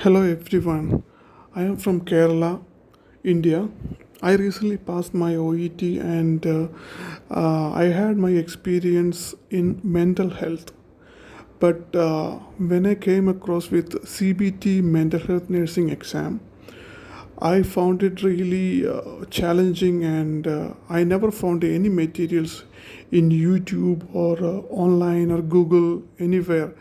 Hello everyone. I am from Kerala, India. I recently passed my OET and I had my experience in mental health. But when I came across with CBT mental health nursing exam, I found it really challenging and I never found any materials in YouTube or online or Google anywhere.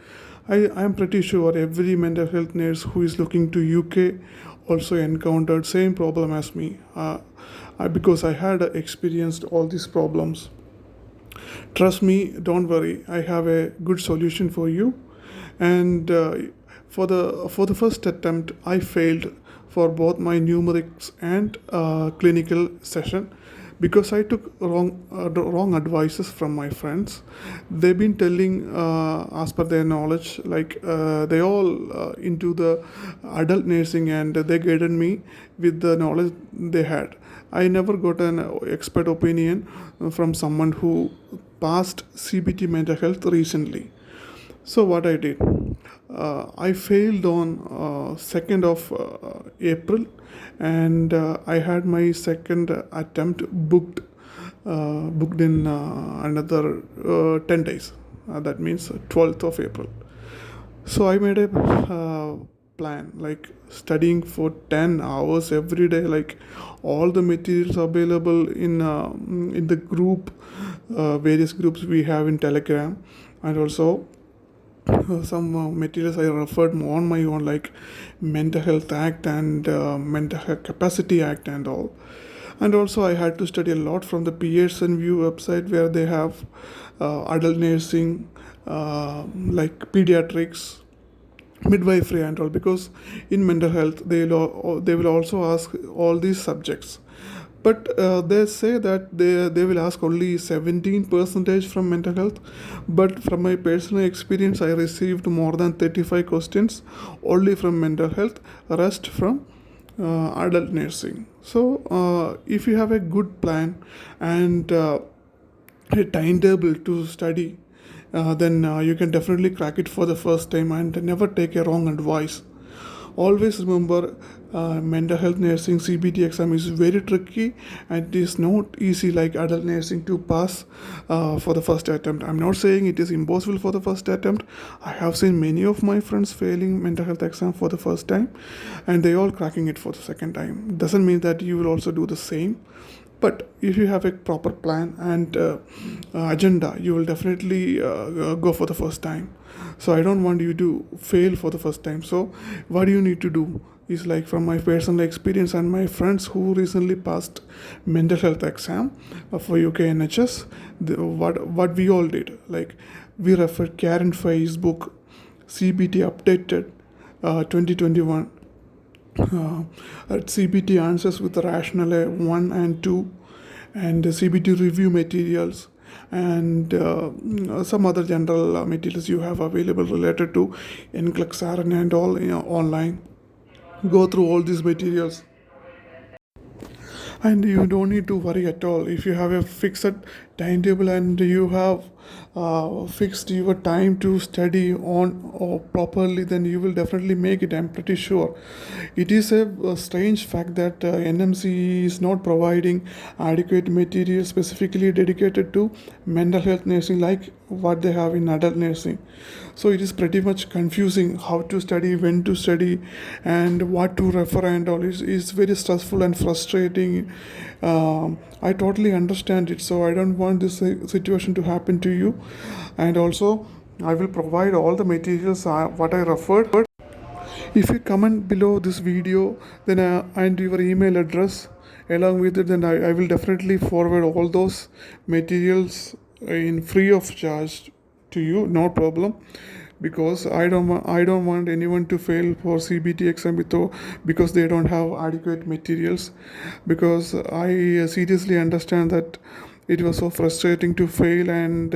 I am pretty sure every mental health nurse who is looking to UK also encountered same problem as me because I had experienced all these problems. Trust me, don't worry. I have a good solution for you. And for the first attempt, I failed for both my numerics and clinical session because I took wrong advices from my friends. They've been telling, as per their knowledge, they all into the adult nursing, and they guided me with the knowledge they had. I never got an expert opinion from someone who passed CBT mental health recently. So what I did, I failed on 2nd of April, and I had my second attempt booked in another 10 days. That means 12th of April. So I made a plan, like studying for 10 hours every day, like all the materials available in the group, various groups we have in Telegram, and also some materials I referred on my own, like Mental Health Act and Mental Health Capacity Act and all. And also I had to study a lot from the Pearson View website, where they have adult nursing, like pediatrics, midwifery and all, because in mental health they will also ask all these subjects. But they say that they will ask only 17 percentage from mental health, but from my personal experience I received more than 35 questions only from mental health, rest from adult nursing. So if you have a good plan and a timetable to study, then you can definitely crack it for the first time and never take a wrong advice. Always remember, mental health nursing CBT exam is very tricky and it is not easy like adult nursing to pass for the first attempt. I'm not saying it is impossible for the first attempt. I have seen many of my friends failing mental health exam for the first time and they all cracking it for the second time. Doesn't mean that you will also do the same. But if you have a proper plan and agenda, you will definitely go for the first time. So I don't want you to fail for the first time. So what you need to do is, like from my personal experience and my friends who recently passed mental health exam for UK NHS, what we all did, like we referred Karen Fay's book CBT Updated 2021, at CBT answers with rational 1 and 2, and CBT review materials, and some other general materials you have available related to NCLEX and all, online. Go through all these materials and you don't need to worry at all. If you have a fixed timetable and you have fixed your time to study on or properly, then you will definitely make it. I'm pretty sure. It is a strange fact that NMC is not providing adequate material specifically dedicated to mental health nursing like what they have in adult nursing. So it is pretty much confusing how to study, when to study, and what to refer and all. It's very stressful and frustrating. I totally understand it, so I don't want this situation to happen to you. And also, I will provide all the materials what I referred. If you comment below this video, then and your email address along with it, then I will definitely forward all those materials in free of charge to you, no problem, because I don't want anyone to fail for CBT exam because they don't have adequate materials, because I seriously understand that it was so frustrating to fail and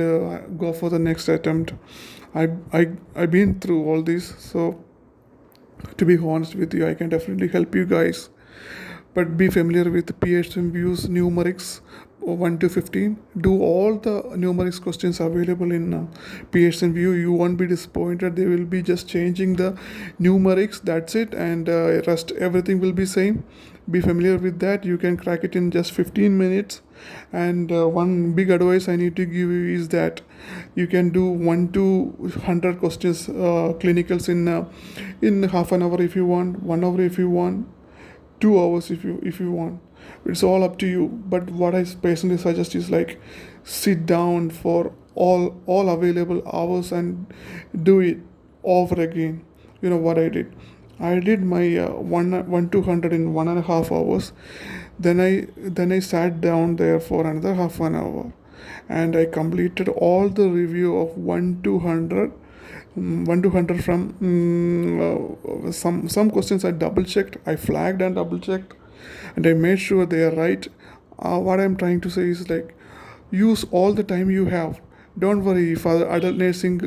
go for the next attempt. I've been through all this, so to be honest with you, I can definitely help you guys. but be familiar with Pearson views numerics 1 to 15. Do all the numerics questions available in Pearson view. You won't be disappointed. They will be just changing the numerics, that's it, and rest everything will be same. Be familiar with that. You can crack it in just 15 minutes. And one big advice I need to give you is that you can do 1 to 100 questions clinicals in half an hour if you want, 1 hour if you want, 2 hours if you want. It's all up to you. But what I personally suggest is like sit down for all available hours and do it over again. You know what I did? I did my 1 200 in 1.5 hours. Then I sat down there for another half an hour, and I completed all the review of 1 to 100 from some questions. I double checked, I flagged and double checked, and I made sure they are right. What I'm trying to say is like use all the time you have. Don't worry if other adult nursing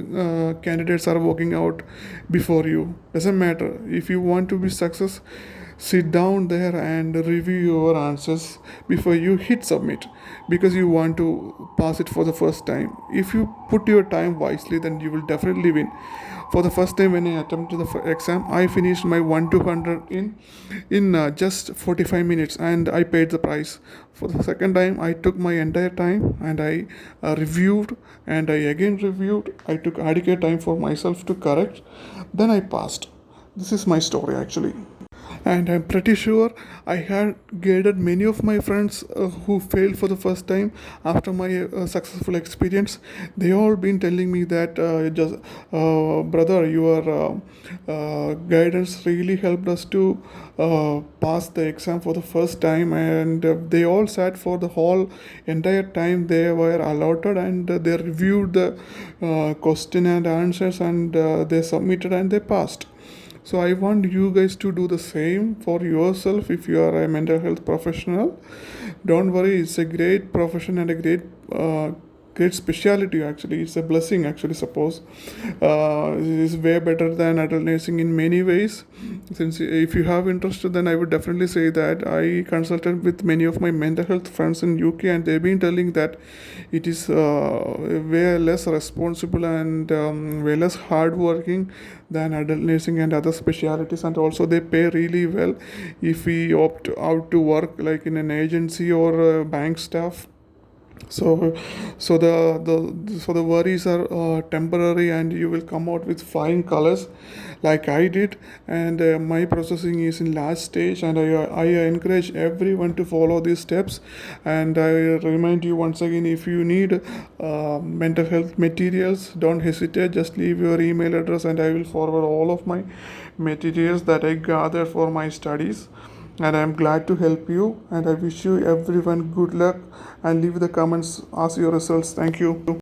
candidates are walking out before you. Doesn't matter. If you want to be success, sit down there and review your answers before you hit submit, because you want to pass it for the first time. If you put your time wisely, then you will definitely win. For the first time when I attempted the exam, I finished my 1 to 100 in just 45 minutes, and I paid the price. For the second time, I took my entire time and I reviewed, and I again reviewed. I took adequate time for myself to correct. Then I passed. This is my story actually. And I'm pretty sure I had gathered many of my friends who failed for the first time after my successful experience. They all been telling me that just brother, your guidance really helped us to pass the exam for the first time, and they all sat for the whole entire time they were allotted, and they reviewed the question and answers, and they submitted and they passed. So I want you guys to do the same for yourself if you are a mental health professional. Don't worry, it's a great profession and a great specialty actually. It's a blessing actually, suppose. It's way better than adult nursing in many ways. Since if you have interest, then I would definitely say that I consulted with many of my mental health friends in UK, and they've been telling that it is way less responsible and way less hardworking than adult nursing and other specialties, and also they pay really well if we opt out to work like in an agency or bank staff. So so the worries are temporary, and you will come out with fine colors like I did. And my processing is in last stage, and I encourage everyone to follow these steps. And I remind you once again, if you need mental health materials, don't hesitate, just leave your email address and I will forward all of my materials that I gathered for my studies. And I am glad to help you, and I wish you everyone good luck, and leave the comments as your results. Thank you.